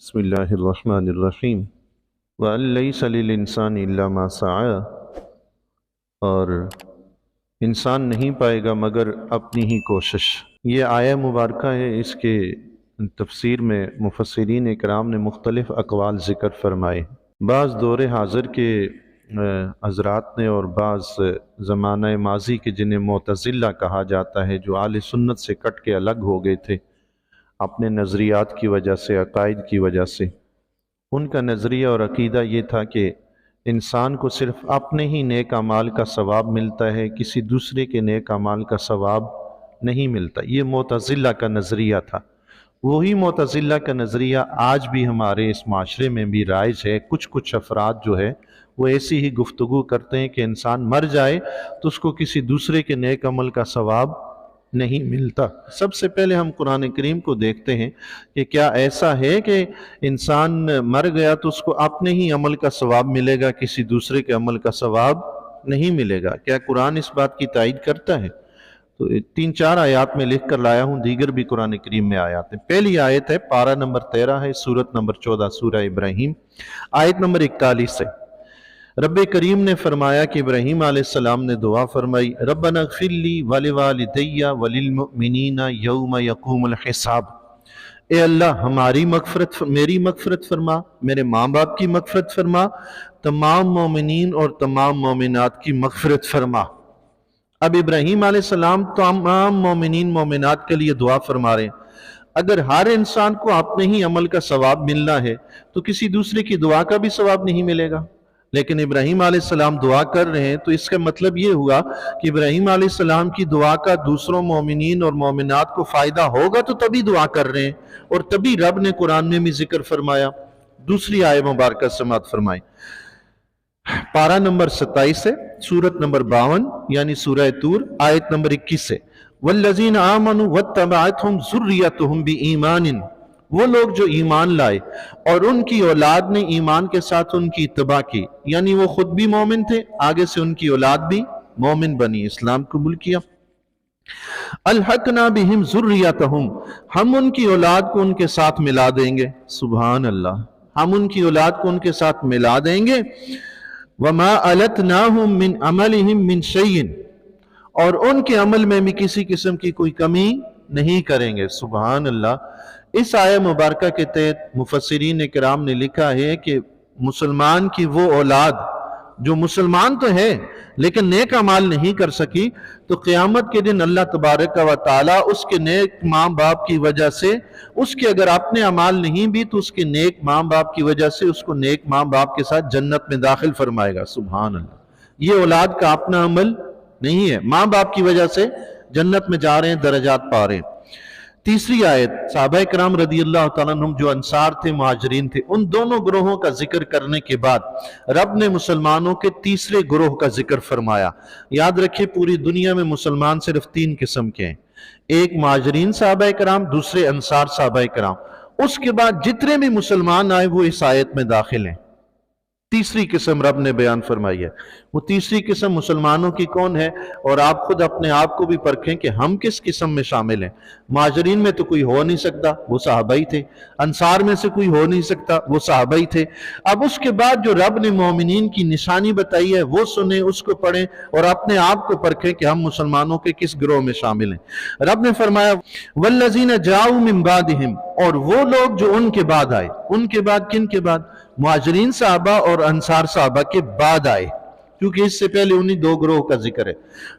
بسم اللہ الرحمن الرحیم وَأَن لَيْسَ لِلْإِنسَانِ إِلَّا مَا سَعَى، اور انسان نہیں پائے گا مگر اپنی ہی کوشش۔ یہ آیہ مبارکہ ہے، اس کے تفسیر میں مفسرین اکرام نے مختلف اقوال ذکر فرمائے۔ بعض دور حاضر کے حضرات نے اور بعض زمانہ ماضی کے جنہیں معتزلہ کہا جاتا ہے، جو اہل سنت سے کٹ کے الگ ہو گئے تھے اپنے نظریات کی وجہ سے، عقائد کی وجہ سے، ان کا نظریہ اور عقیدہ یہ تھا کہ انسان کو صرف اپنے ہی نیک اعمال کا ثواب ملتا ہے، کسی دوسرے کے نیک اعمال کا ثواب نہیں ملتا۔ یہ معتزلہ کا نظریہ تھا۔ وہی معتزلہ کا نظریہ آج بھی ہمارے اس معاشرے میں بھی رائج ہے۔ کچھ افراد جو ہے وہ ایسی ہی گفتگو کرتے ہیں کہ انسان مر جائے تو اس کو کسی دوسرے کے نیک عمل کا ثواب نہیں ملتا۔ سب سے پہلے ہم قرآن کریم کو دیکھتے ہیں کہ کیا ایسا ہے کہ انسان مر گیا تو اس کو اپنے ہی عمل کا ثواب ملے گا، کسی دوسرے کے عمل کا ثواب نہیں ملے گا؟ کیا قرآن اس بات کی تائید کرتا ہے؟ تو 3-4 آیات میں لکھ کر لایا ہوں، دیگر بھی قرآن کریم میں آیات ہیں۔ پہلی آیت ہے، پارہ نمبر 13 ہے، سورت نمبر 14 سورہ ابراہیم، آیت نمبر 41 ہے۔ رب کریم نے فرمایا کہ ابراہیم علیہ السلام نے دعا فرمائی، ربنا اغفر لی ولوالدی وللمؤمنین یوم یقوم الحساب۔ اے اللہ میری مغفرت فرما، میرے ماں باپ کی مغفرت فرما، تمام مومنین اور تمام مومنات کی مغفرت فرما۔ اب ابراہیم علیہ السلام تمام مومنین مومنات کے لیے دعا فرما رہے ہیں۔ اگر ہر انسان کو اپنے ہی عمل کا ثواب ملنا ہے تو کسی دوسرے کی دعا کا بھی ثواب نہیں ملے گا۔ لیکن ابراہیم علیہ السلام دعا کر رہے ہیں تو اس کا مطلب یہ ہوا کہ ابراہیم علیہ السلام کی دعا کا دوسروں مومنین اور مومنات کو فائدہ ہوگا تو تبھی دعا کر رہے ہیں، اور تبھی رب نے قرآن میں بھی ذکر فرمایا۔ دوسری آیہ مبارکہ سماعت فرمائیں، پارہ نمبر 27 ہے، سورت نمبر 52 یعنی سورہ طور، آیت نمبر 21 ہے، والذین آمنوا واتبعتہم ذریتہم بایمان، وہ لوگ جو ایمان لائے اور ان کی اولاد نے ایمان کے ساتھ ان کی اتباع کی، یعنی وہ خود بھی مومن تھے، آگے سے ان کی اولاد بھی مومن بنی، اسلام قبول کیا۔ الحقنا بہم ذریتہم، ہم ان کی اولاد کو ان کے ساتھ ملا دیں گے، سبحان اللہ، ہم ان کی اولاد کو ان کے ساتھ ملا دیں گے۔ وما التناہم من عملہم من شیء، اور ان کے عمل میں بھی کسی قسم کی کوئی کمی نہیں کریں گے، سبحان اللہ۔ اس آیہ مبارکہ کے تحت مفسرین کرام نے لکھا ہے کہ مسلمان کی وہ اولاد جو مسلمان تو ہے لیکن نیک اعمال نہیں کر سکی، تو قیامت کے دن اللہ تبارک و تعالیٰ اس کے نیک ماں باپ کی وجہ سے، اس کے اگر اپنے اعمال نہیں بھی تو اس کے نیک ماں باپ کی وجہ سے اس کو نیک ماں باپ کے ساتھ جنت میں داخل فرمائے گا، سبحان اللہ۔ یہ اولاد کا اپنا عمل نہیں ہے، ماں باپ کی وجہ سے جنت میں جا رہے ہیں، درجات پا رہے ہیں۔ تیسری آیت، صحابہ کرام رضی اللہ تعالیٰ عنہم جو انصار تھے، مہاجرین تھے، ان دونوں گروہوں کا ذکر کرنے کے بعد رب نے مسلمانوں کے تیسرے گروہ کا ذکر فرمایا۔ یاد رکھیں پوری دنیا میں مسلمان صرف 3 قسم کے ہیں، ایک مہاجرین صحابہ کرام، دوسرے انصار صحابہ کرام، اس کے بعد جتنے بھی مسلمان آئے وہ اس آیت میں داخل ہیں۔ تیسری قسم رب نے بیان فرمائی ہے، وہ تیسری قسم مسلمانوں کی کون ہے؟ اور آپ خود اپنے آپ کو بھی پرکھیں کہ ہم کس قسم میں شامل ہیں۔ مہاجرین میں تو کوئی ہو نہیں سکتا، وہ صحابہ ہی تھے۔ انصار میں سے کوئی ہو نہیں سکتا، وہ صحابہ ہی تھے۔ اب اس کے بعد جو رب نے مومنین کی نشانی بتائی ہے وہ سنیں، اس کو پڑھیں اور اپنے آپ کو پرکھیں کہ ہم مسلمانوں کے کس گروہ میں شامل ہیں۔ رب نے فرمایا والذین جاؤوا من بعدہم، اور وہ لوگ جو ان کے بعد آئے، ان کے بعد کن کے بعد؟ مہاجرین صحابہ اور انصار صحابہ کے بعد آئے، کیونکہ اس سے پہلے انہی 2 گروہ کا ذکر ہے۔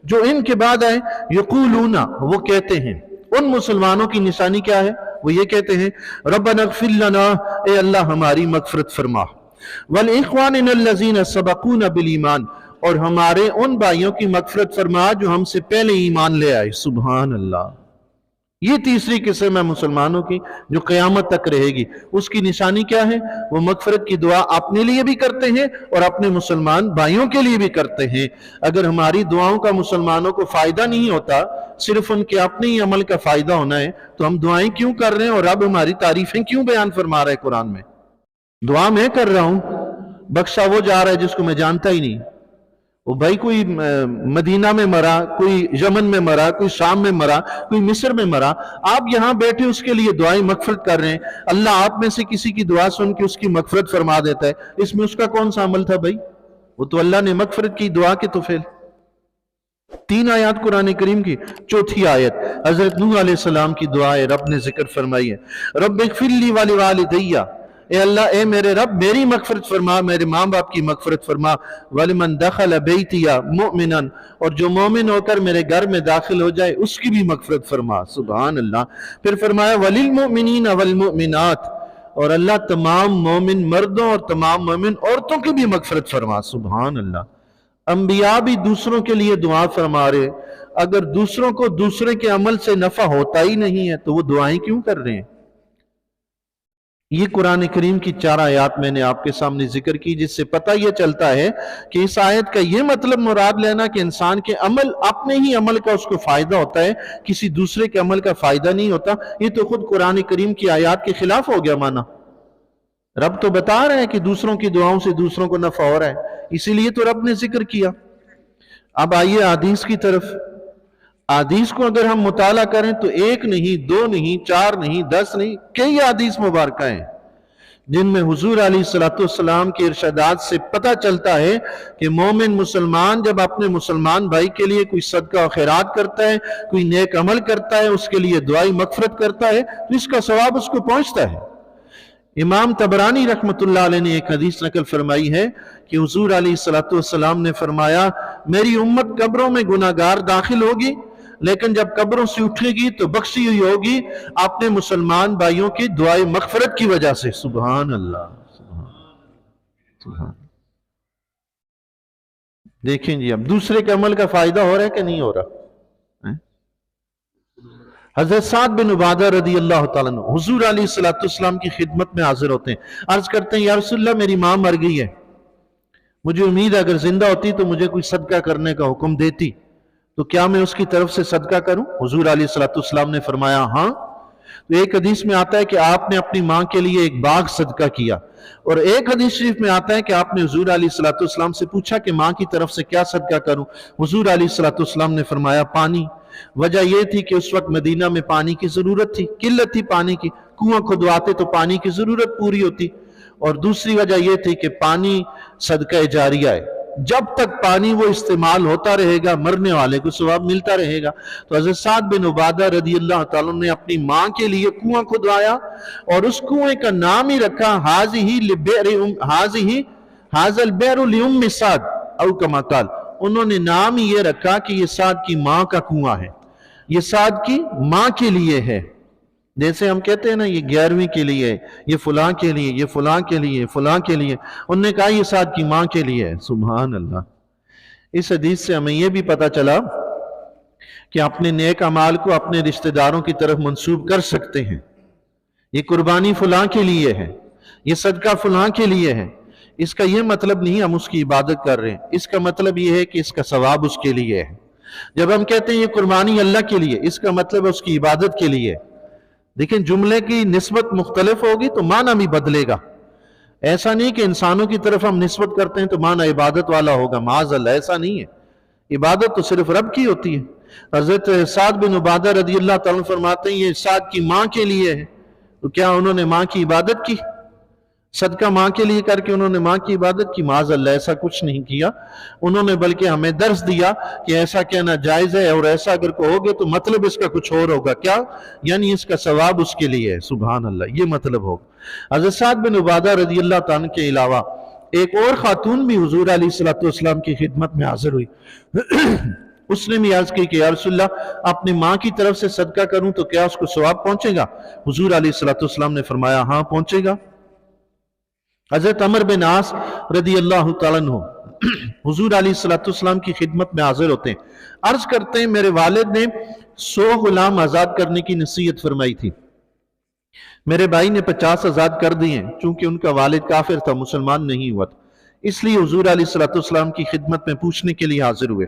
جو ان کے بعد آئے، یقولون، وہ کہتے ہیں، ان مسلمانوں کی نشانی کیا ہے؟ وہ یہ کہتے ہیں ربنا اغفر لنا، اے اللہ ہماری مغفرت فرما، ولاخواننا الذین سبقونا بالایمان، اور ہمارے ان بھائیوں کی مغفرت فرما جو ہم سے پہلے ایمان لے آئے، سبحان اللہ۔ یہ تیسری قسم ہے مسلمانوں کی جو قیامت تک رہے گی۔ اس کی نشانی کیا ہے؟ وہ مغفرت کی دعا اپنے لیے بھی کرتے ہیں اور اپنے مسلمان بھائیوں کے لیے بھی کرتے ہیں۔ اگر ہماری دعاؤں کا مسلمانوں کو فائدہ نہیں ہوتا، صرف ان کے اپنے ہی عمل کا فائدہ ہونا ہے، تو ہم دعائیں کیوں کر رہے ہیں اور رب ہماری تعریفیں کیوں بیان فرما رہا ہے قرآن میں؟ دعا میں کر رہا ہوں، بخشا وہ جا رہا ہے جس کو میں جانتا ہی نہیں، وہ بھائی کوئی مدینہ میں مرا، کوئی یمن میں مرا، کوئی شام میں مرا، کوئی مصر میں مرا، آپ یہاں بیٹھے اس کے لیے دعائیں مغفرت کر رہے ہیں، اللہ آپ میں سے کسی کی دعا سن کے اس کی مغفرت فرما دیتا ہے، اس میں اس کا کون سا عمل تھا بھائی؟ وہ تو اللہ نے مغفرت کی دعا کے توفیل۔ 3 آیات قرآن کریم کی، چوتھی آیت حضرت نوح علیہ السلام کی دعا ہے، رب نے ذکر فرمائی ہے، رب اغفر لی ولوالدی، اے اللہ اے میرے رب میری مغفرت فرما، میرے ماں باپ کی مغفرت فرما، ولمن دخل بیتی مؤمنا، اور جو مومن ہو کر میرے گھر میں داخل ہو جائے اس کی بھی مغفرت فرما، سبحان اللہ۔ پھر فرمایا وللمؤمنین والمؤمنات، اور اللہ تمام مومن مردوں اور تمام مومن عورتوں کی بھی مغفرت فرما، سبحان اللہ۔ انبیاء بھی دوسروں کے لیے دعا فرما رہے، اگر دوسروں کو دوسرے کے عمل سے نفع ہوتا ہی نہیں ہے تو وہ دعائیں کیوں کر رہے ہیں؟ یہ قرآن کریم کی 4 آیات میں نے آپ کے سامنے ذکر کی، جس سے پتہ یہ چلتا ہے کہ اس آیت کا یہ مطلب مراد لینا کہ انسان کے عمل، اپنے ہی عمل کا اس کو فائدہ ہوتا ہے، کسی دوسرے کے عمل کا فائدہ نہیں ہوتا، یہ تو خود قرآن کریم کی آیات کے خلاف ہو گیا مانا۔ رب تو بتا رہے ہیں کہ دوسروں کی دعاؤں سے دوسروں کو نفع ہو رہا ہے، اسی لیے تو رب نے ذکر کیا۔ اب آئیے حدیث کی طرف۔ حدیث کو اگر ہم مطالعہ کریں تو 1 نہیں، 2 نہیں، 4 نہیں، 10 نہیں، کئی حدیث مبارکہ ہیں جن میں حضور علیہ السلام کے ارشادات سے پتہ چلتا ہے کہ مومن مسلمان جب اپنے مسلمان بھائی کے لیے کوئی صدقہ و خیرات کرتا ہے، کوئی نیک عمل کرتا ہے، اس کے لیے دعائی مغفرت کرتا ہے تو اس کا ثواب اس کو پہنچتا ہے۔ امام طبرانی رحمت اللہ علیہ نے ایک حدیث نقل فرمائی ہے کہ حضور علیہ السلام نے فرمایا، میری امت قبروں میں گناہگار داخل ہوگی، لیکن جب قبروں سے اٹھے گی تو بخشی ہوئی ہوگی اپنے مسلمان بھائیوں کی دعائیں مغفرت کی وجہ سے، سبحان اللہ، سبحان۔ دیکھیں جی اب دوسرے کے عمل کا فائدہ ہو رہا ہے کہ نہیں ہو رہا؟ حضرت سعد بن عبادہ رضی اللہ تعالیٰ عنہ حضور علیہ السلام کی خدمت میں حاضر ہوتے ہیں، عرض کرتے ہیں یا رسول اللہ میری ماں مر گئی ہے، مجھے امید ہے اگر زندہ ہوتی تو مجھے کوئی صدقہ کرنے کا حکم دیتی، تو کیا میں اس کی طرف سے صدقہ کروں؟ حضور علیہ السلام نے فرمایا ہاں۔ تو ایک حدیث میں آتا ہے کہ آپ نے اپنی ماں کے لیے ایک باغ صدقہ کیا، اور ایک حدیث شریف میں آتا ہے کہ آپ نے حضور علیہ السلام سے پوچھا کہ ماں کی طرف سے کیا صدقہ کروں؟ حضور علیہ السلام نے فرمایا پانی۔ وجہ یہ تھی کہ اس وقت مدینہ میں پانی کی ضرورت تھی، قلت تھی پانی کی، کنواں کھدواتے تو پانی کی ضرورت پوری ہوتی، اور دوسری وجہ یہ تھی کہ پانی صدقہ جاریہ ہے، جب تک پانی وہ استعمال ہوتا رہے گا مرنے والے کو ثواب ملتا رہے گا۔ تو حضرت سعد بن عبادہ رضی اللہ تعالیٰ نے اپنی ماں کے لیے کنواں کھدوایا اور اس کنویں کا نام ہی رکھا حاذا البئر لأم سعد او کما قال، انہوں نے نام ہی یہ رکھا کہ یہ سعد کی ماں کا کنواں ہے، یہ سعد کی ماں کے لیے ہے۔ جیسے ہم کہتے ہیں نا یہ 11ویں کے لیے، یہ فلاں کے لیے، یہ فلاں کے لیے، فلاں کے لیے، انہوں نے کہا یہ سعد کی ماں کے لیے ہے، سبحان اللہ۔ اس حدیث سے ہمیں یہ بھی پتا چلا کہ اپنے نیک اعمال کو اپنے رشتہ داروں کی طرف منسوب کر سکتے ہیں، یہ قربانی فلاں کے لیے ہے، یہ صدقہ فلاں کے لیے ہے، اس کا یہ مطلب نہیں ہم اس کی عبادت کر رہے ہیں، اس کا مطلب یہ ہے کہ اس کا ثواب اس کے لیے ہے۔ جب ہم کہتے ہیں یہ قربانی اللہ کے لیے، اس کا مطلب اس کی عبادت کے لیے ہے۔ لیکن جملے کی نسبت مختلف ہوگی تو معنی بھی بدلے گا، ایسا نہیں کہ انسانوں کی طرف ہم نسبت کرتے ہیں تو معنی عبادت والا ہوگا، معاذ اللہ، ایسا نہیں ہے، عبادت تو صرف رب کی ہوتی ہے۔ حضرت سعد بن عبادہ رضی اللہ تعالیٰ فرماتے ہیں یہ سعد کی ماں کے لیے ہے، تو کیا انہوں نے ماں کی عبادت کی؟ صدقہ ماں کے لیے کر کے انہوں نے ماں کی عبادت کی؟ معاذ اللہ، ایسا کچھ نہیں کیا، انہوں نے بلکہ ہمیں درس دیا کہ ایسا کہنا جائز ہے، اور ایسا اگر کہو گے تو مطلب اس کا کچھ اور ہوگا، کیا؟ یعنی اس کا ثواب اس کے لیے ہے، سبحان اللہ، یہ مطلب ہوگا۔ حضرت سعد بن عبادہ رضی اللہ تعالیٰ کے علاوہ ایک اور خاتون بھی حضور علیہ السلام کی خدمت میں حاضر ہوئی، اس نے بھی عرض کی کہ یا رسول اللہ اپنی ماں کی طرف سے صدقہ کروں تو کیا اس کو ثواب پہنچے گا؟ حضور علیہ السلام نے فرمایا ہاں پہنچے گا۔ حضرت عمر بن عاص رضی اللہ تعالیٰ عنہ حضور علیہ السلام کی خدمت میں حاضر ہوتے ہیں، عرض کرتے ہیں میرے والد نے 100 غلام آزاد کرنے کی نصیحت فرمائی تھی، میرے بھائی نے 50 آزاد کر دیے ہیں، چونکہ ان کا والد کافر تھا، مسلمان نہیں ہوا تھا، اس لیے حضور علیہ السلام کی خدمت میں پوچھنے کے لیے حاضر ہوئے۔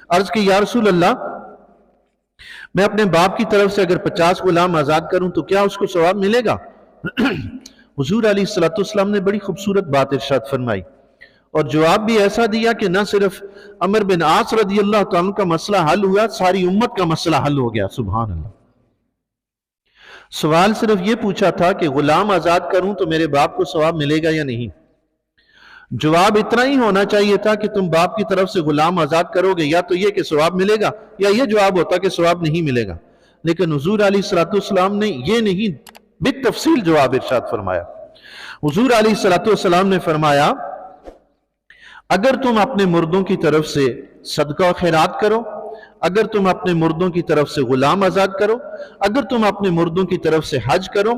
عرض کی یا رسول اللہ میں اپنے باپ کی طرف سے اگر 50 غلام آزاد کروں تو کیا اس کو ثواب ملے گا؟ حضور علیہ السلام نے بڑی خوبصورت بات ارشاد فرمائی اور جواب بھی ایسا دیا کہ نہ صرف عمر بن عاص رضی اللہ تعالیٰ کا مسئلہ حل ہوا، ساری امت کا مسئلہ حل ہو گیا. سبحان اللہ. سوال صرف یہ پوچھا تھا کہ غلام آزاد کروں تو میرے باپ کو ثواب ملے گا یا نہیں. جواب اتنا ہی ہونا چاہیے تھا کہ تم باپ کی طرف سے غلام آزاد کرو گے، یا تو یہ کہ ثواب ملے گا، یا یہ جواب ہوتا کہ ثواب نہیں ملے گا. لیکن حضور علیہ السلام نے یہ نہیں بالتفصیل جواب ارشاد فرمایا. حضور علیہ السلام نے فرمایا اگر تم اپنے مردوں کی طرف سے صدقہ و خیرات کرو، اگر تم اپنے مردوں کی طرف سے غلام آزاد کرو، اگر تم اپنے مردوں کی طرف سے حج کرو،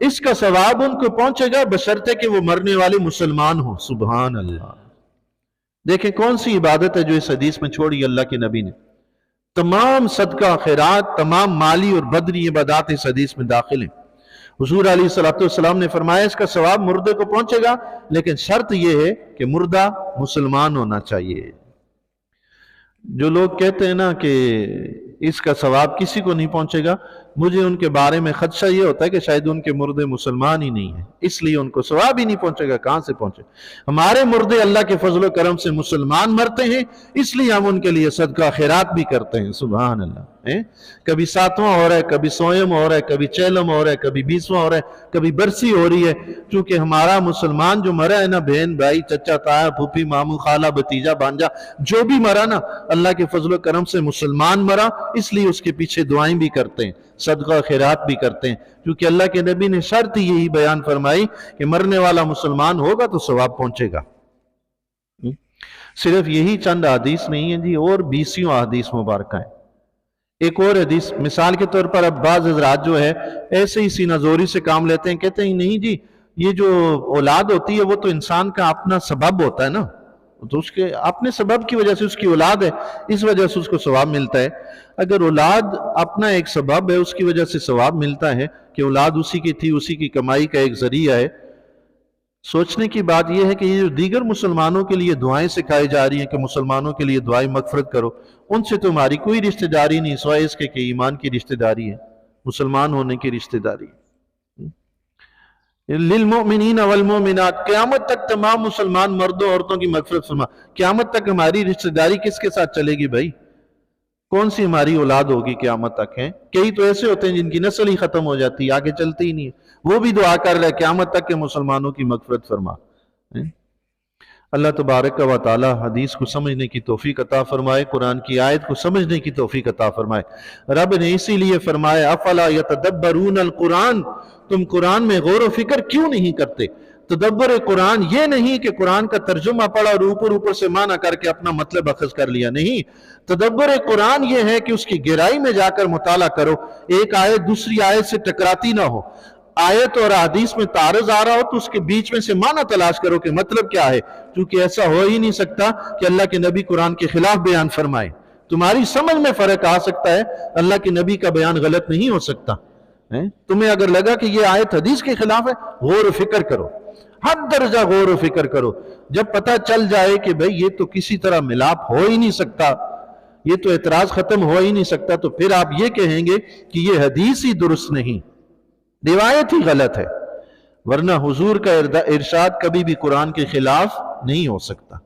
اس کا ثواب ان کو پہنچے گا بشرطے کہ وہ مرنے والے مسلمان ہوں. سبحان اللہ. دیکھیں کون سی عبادت ہے جو اس حدیث میں چھوڑی اللہ کے نبی نے. تمام صدقہ خیرات، تمام مالی اور بدنی عبادات اس حدیث میں داخل ہیں. حضور علیہ السلام نے فرمایا اس کا ثواب مردے کو پہنچے گا، لیکن شرط یہ ہے کہ مردہ مسلمان ہونا چاہیے. جو لوگ کہتے ہیں نا کہ اس کا ثواب کسی کو نہیں پہنچے گا، مجھے ان کے بارے میں خدشہ یہ ہوتا ہے کہ شاید ان کے مردے مسلمان ہی نہیں ہیں، اس لیے ان کو ثواب ہی نہیں پہنچے گا. کہاں سے پہنچے؟ ہمارے مردے اللہ کے فضل و کرم سے مسلمان مرتے ہیں، اس لیے ہم ان کے لیے صدقہ خیرات بھی کرتے ہیں. سبحان اللہ. کبھی 7واں ہو رہا ہے، کبھی 100واں ہو رہا ہے، کبھی 6واں ہو رہا ہے، کبھی 20واں ہو رہا ہے، کبھی برسی ہو رہی ہے. چونکہ ہمارا مسلمان جو مرا ہے نا، بہن بھائی چچا تایا پھوپھی ماموں خالہ بھتیجا بانجا جو بھی مرا نا، اللہ کے فضل و کرم سے مسلمان مرا، اس لیے اس کے پیچھے دعائیں بھی کرتے ہیں، صدقہ خیرات بھی کرتے ہیں. کیونکہ اللہ کے نبی نے شرط یہی بیان فرمائی کہ مرنے والا مسلمان ہوگا تو ثواب پہنچے گا. صرف یہی چند حدیث نہیں ہیں جی، اور 20 حدیث مبارکہ ہیں. ایک اور حدیث مثال کے طور پر، اب بعض حضرات جو ہے ایسے ہی سینہ زوری سے کام لیتے ہیں، کہتے ہیں نہیں جی یہ جو اولاد ہوتی ہے وہ تو انسان کا اپنا سبب ہوتا ہے نا، تو اس کے اپنے سبب کی وجہ سے اس کی اولاد ہے، اس وجہ سے اس کو ثواب ملتا ہے. اگر اولاد اپنا ایک سبب ہے، اس کی وجہ سے ثواب ملتا ہے کہ اولاد اسی کی تھی، اسی کی کمائی کا ایک ذریعہ ہے. سوچنے کی بات یہ ہے کہ یہ جو دیگر مسلمانوں کے لیے دعائیں سکھائی جا رہی ہیں کہ مسلمانوں کے لیے دعائیں مغفرت کرو، ان سے تمہاری کوئی رشتہ داری نہیں سوائے اس کے کہ ایمان کی رشتہ داری ہے، مسلمان ہونے کی رشتہ داری. للمؤمنین والمؤمنات، قیامت تک تمام مسلمان مردوں عورتوں کی مغفرت فرما. قیامت تک ہماری رشتہ داری کس کے ساتھ چلے گی بھائی؟ کون سی ہماری اولاد ہوگی قیامت تک؟ ہیں کئی تو ایسے ہوتے ہیں جن کی نسل ہی ختم ہو جاتی ہے، آگے چلتی ہی نہیں ہے، وہ بھی دعا کر رہے قیامت تک کہ مسلمانوں کی مغفرت فرما. اللہ تبارک و تعالی حدیث کو سمجھنے کی توفیق عطا فرمائے، قرآن کی آیت کو سمجھنے کی توفیق عطا فرمائے. رب نے اسی لیے فرمایا افلا یتدبرون القرآن، تم قرآن میں غور و فکر کیوں نہیں کرتے؟ تدبر قرآن یہ نہیں کہ قرآن کا ترجمہ پڑھا اور اوپر سے معنی کر کے اپنا مطلب اخذ کر لیا، نہیں. تدبر قرآن یہ ہے کہ اس کی گہرائی میں جا کر مطالعہ کرو، ایک آیت دوسری آیت سے ٹکراتی نہ ہو، آیت اور حدیث میں تعارض آ رہا ہو تو اس کے بیچ میں سے معنی تلاش کرو کہ مطلب کیا ہے. کیونکہ ایسا ہو ہی نہیں سکتا کہ اللہ کے نبی قرآن کے خلاف بیان فرمائے. تمہاری سمجھ میں فرق آ سکتا ہے، اللہ کے نبی کا بیان غلط نہیں ہو سکتا. تمہیں اگر لگا کہ یہ آیت حدیث کے خلاف ہے، غور و فکر کرو، حد درجہ غور و فکر کرو. جب پتہ چل جائے کہ بھئی یہ تو کسی طرح ملاپ ہو ہی نہیں سکتا، یہ تو اعتراض ختم ہو ہی نہیں سکتا، تو پھر آپ یہ کہیں گے کہ یہ حدیث ہی درست نہیں، روایت ہی غلط ہے. ورنہ حضور کا ارشاد کبھی بھی قرآن کے خلاف نہیں ہو سکتا.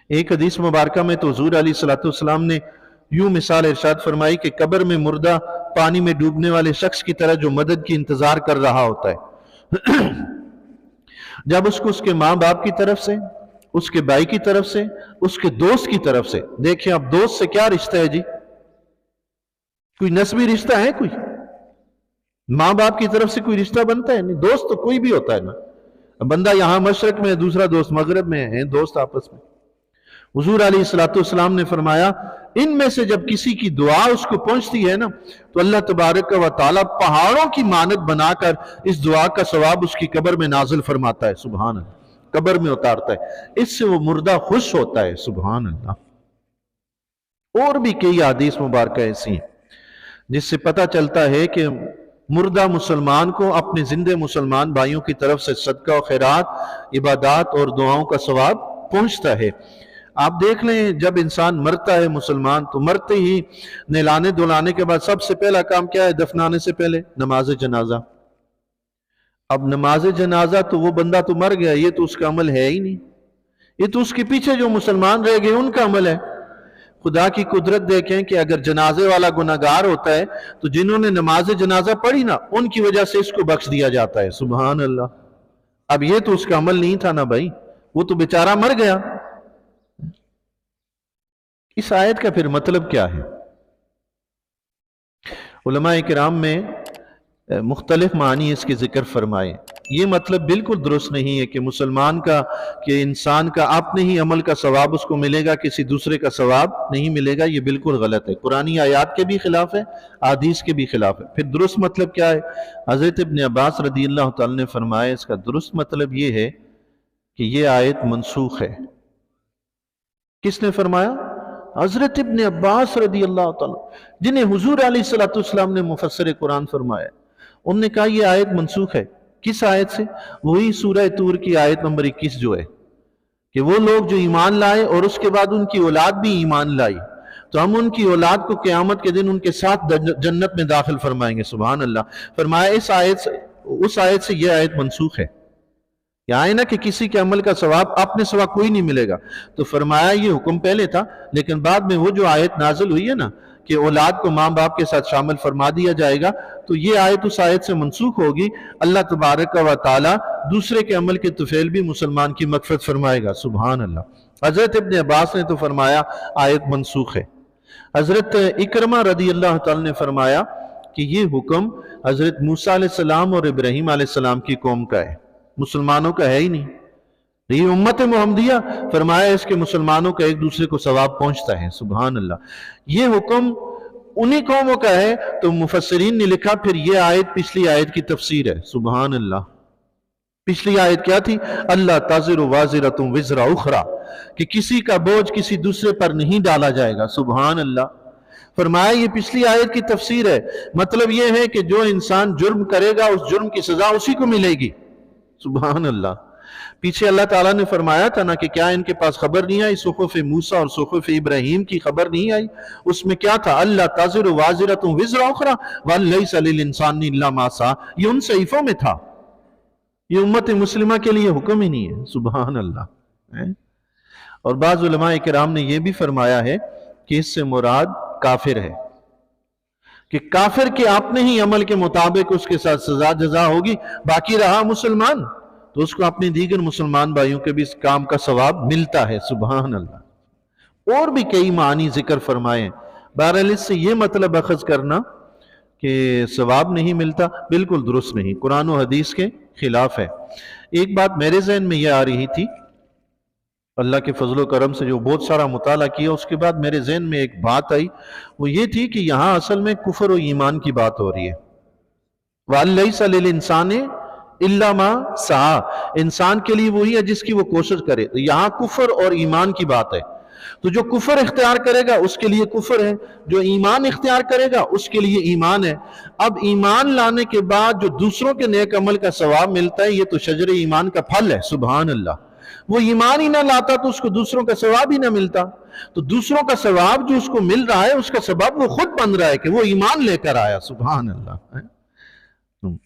ایک حدیث مبارکہ میں تو حضور علیہ السلام نے یوں مثال ارشاد فرمائی کہ قبر میں مردہ پانی میں ڈوبنے والے شخص کی طرح جو مدد کی انتظار کر رہا ہوتا ہے. جب اس کو اس کے ماں باپ کی طرف سے، اس کے بھائی کی طرف سے، اس کے دوست کی طرف سے، دیکھیں اب دوست سے کیا رشتہ ہے جی؟ کوئی نسبی رشتہ ہے؟ کوئی ماں باپ کی طرف سے کوئی رشتہ بنتا ہے؟ نہیں. دوست تو کوئی بھی ہوتا ہے نا، بندہ یہاں مشرق میں ہے، دوسرا دوست مغرب میں ہے، دوست آپس میں. حضور علیہ السلام نے فرمایا ان میں سے جب کسی کی دعا اس کو پہنچتی ہے نا تو اللہ تبارک و تعالی پہاڑوں کی مانند بنا کر اس دعا کا ثواب اس کی قبر میں نازل فرماتا ہے. سبحان اللہ. قبر میں اتارتا ہے، اس سے وہ مردہ خوش ہوتا ہے. سبحان اللہ. اور بھی کئی حدیث مبارکہ ایسی ہیں جس سے پتہ چلتا ہے کہ مردہ مسلمان کو اپنے زندہ مسلمان بھائیوں کی طرف سے صدقہ و خیرات، عبادات اور دعاؤں کا ثواب پہنچتا ہے. آپ دیکھ لیں جب انسان مرتا ہے مسلمان تو مرتے ہی نہلانے دھلانے کے بعد سب سے پہلا کام کیا ہے؟ دفنانے سے پہلے نماز جنازہ. اب نماز جنازہ تو وہ بندہ تو مر گیا، یہ تو اس کا عمل ہے ہی نہیں، یہ تو اس کے پیچھے جو مسلمان رہ گئے ان کا عمل ہے۔ خدا کی قدرت دیکھیں کہ اگر جنازے والا گناہگار ہوتا ہے تو جنہوں نے نماز جنازہ پڑھی نا ان کی وجہ سے اس کو بخش دیا جاتا ہے، سبحان اللہ۔ اب یہ تو اس کا عمل نہیں تھا نا بھائی، وہ تو بیچارہ مر گیا۔ اس آیت کا پھر مطلب کیا ہے؟ علماء کرام میں مختلف معنی اس کے ذکر فرمائے۔ یہ مطلب بالکل درست نہیں ہے کہ مسلمان کا، کہ انسان کا اپنے ہی عمل کا ثواب اس کو ملے گا، کسی دوسرے کا ثواب نہیں ملے گا، یہ بالکل غلط ہے، قرآنی آیات کے بھی خلاف ہے، احادیث کے بھی خلاف ہے۔ پھر درست مطلب کیا ہے؟ حضرت ابن عباس رضی اللہ تعالی نے فرمایا اس کا درست مطلب یہ ہے کہ یہ آیت منسوخ ہے۔ کس نے فرمایا؟ حضرت ابن عباس رضی اللہ تعالی، جنہیں حضور علیہ السلام نے مفسر قرآن فرمایا، انہوں نے کہا یہ آیت منسوخ ہے۔ کس آیت سے؟ وہی سورہ طور کی آیت نمبر 21 جو ہے کہ وہ لوگ جو ایمان لائے اور اس کے بعد ان کی اولاد بھی ایمان لائی تو ہم ان کی اولاد کو قیامت کے دن ان کے ساتھ جنت میں داخل فرمائیں گے، سبحان اللہ۔ فرمایا اس آیت سے یہ آیت منسوخ ہے۔ یہاں ہے نا کہ کسی کے عمل کا ثواب اپنے سوا کوئی نہیں ملے گا، تو فرمایا یہ حکم پہلے تھا لیکن بعد میں وہ جو آیت نازل ہوئی ہے نا کہ اولاد کو ماں باپ کے ساتھ شامل فرما دیا جائے گا، تو یہ آیت اس آیت سے منسوخ ہوگی۔ اللہ تبارک و تعالی دوسرے کے عمل کے طفیل بھی مسلمان کی مغفرت فرمائے گا، سبحان اللہ۔ حضرت ابن عباس نے تو فرمایا آیت منسوخ ہے۔ حضرت اکرمہ رضی اللہ تعالی نے فرمایا کہ یہ حکم حضرت موسیٰ علیہ السلام اور ابراہیم علیہ السلام کی قوم کا ہے، مسلمانوں کا ہے ہی نہیں۔ یہ امت محمدیہ، فرمایا اس کے مسلمانوں کا ایک دوسرے کو ثواب پہنچتا ہے، سبحان اللہ۔ یہ حکم انہی قوموں کا ہے تو مفسرین نے لکھا پھر یہ آیت پچھلی آیت کی تفسیر ہے، سبحان اللہ۔ پچھلی آیت کیا تھی؟ اللہ تزر وازرۃ وزر اخری، کہ کسی کا بوجھ کسی دوسرے پر نہیں ڈالا جائے گا، سبحان اللہ۔ فرمایا یہ پچھلی آیت کی تفسیر ہے، مطلب یہ ہے کہ جو انسان جرم کرے گا اس جرم کی سزا اسی کو ملے گی، سبحان اللہ۔ پیچھے اللہ تعالیٰ نے فرمایا تھا نا کہ کیا ان کے پاس خبر نہیں آئی، صحف موسیٰ اور صحف ابراہیم کی خبر نہیں آئی؟ اس میں کیا تھا؟ اللہ تزر وازرۃ وزر اخری ولیس للانسان الا ما سعی، یہ ان صحیفوں میں تھا، یہ امت مسلمہ کے لیے حکم ہی نہیں ہے، سبحان اللہ۔ اور بعض علماء کرام نے یہ بھی فرمایا ہے کہ اس سے مراد کافر ہے، کہ کافر کے اپنے ہی عمل کے مطابق اس کے ساتھ سزا جزا ہوگی، باقی رہا مسلمان تو اس کو اپنے دیگر مسلمان بھائیوں کے بھی اس کام کا ثواب ملتا ہے، سبحان اللہ۔ اور بھی کئی معنی ذکر فرمائے، بہرحال اس سے یہ مطلب اخذ کرنا کہ ثواب نہیں ملتا بالکل درست نہیں، قرآن و حدیث کے خلاف ہے۔ ایک بات میرے ذہن میں یہ آ رہی تھی، اللہ کے فضل و کرم سے جو بہت سارا مطالعہ کیا اس کے بعد میرے ذہن میں ایک بات آئی، وہ یہ تھی کہ یہاں اصل میں کفر و ایمان کی بات ہو رہی ہے۔ وَلَيْسَ لِلْإِنسَانِ إِلَّا مَا سَعَى، انسان کے لیے وہی ہے جس کی وہ کوشش کرے، تو یہاں کفر اور ایمان کی بات ہے۔ تو جو کفر اختیار کرے گا اس کے لیے کفر ہے، جو ایمان اختیار کرے گا اس کے لیے ایمان ہے۔ اب ایمان لانے کے بعد جو دوسروں کے نیک عمل کا ثواب ملتا ہے یہ تو شجر ایمان کا پھل ہے، سبحان اللہ۔ وہ ایمان ہی نہ لاتا تو اس کو دوسروں کا ثواب ہی نہ ملتا، تو دوسروں کا ثواب جو اس کو مل رہا ہے اس کا سبب وہ خود بن رہا ہے کہ وہ ایمان لے کر آیا، سبحان اللہ۔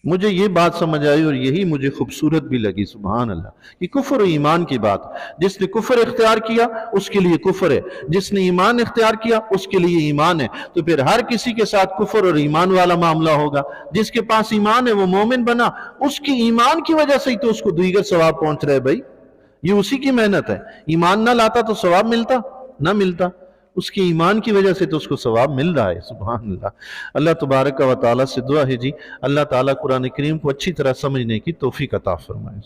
مجھے یہ بات سمجھ آئی اور یہی مجھے خوبصورت بھی لگی، سبحان اللہ، کہ کفر و ایمان کی بات، جس نے کفر اختیار کیا اس کے لیے کفر ہے، جس نے ایمان اختیار کیا اس کے لیے ایمان ہے، تو پھر ہر کسی کے ساتھ کفر اور ایمان والا معاملہ ہوگا۔ جس کے پاس ایمان ہے وہ مومن بنا، اس کی ایمان کی وجہ سے ہی تو اس کو دیگر ثواب پہنچ رہے بھائی، یہ اسی کی محنت ہے۔ ایمان نہ لاتا تو ثواب ملتا نہ ملتا، اس کی ایمان کی وجہ سے تو اس کو ثواب مل رہا ہے، سبحان اللہ۔ اللہ تبارک و تعالیٰ سے دعا ہے جی اللہ تعالیٰ قرآن کریم کو اچھی طرح سمجھنے کی توفیق عطا فرمائے۔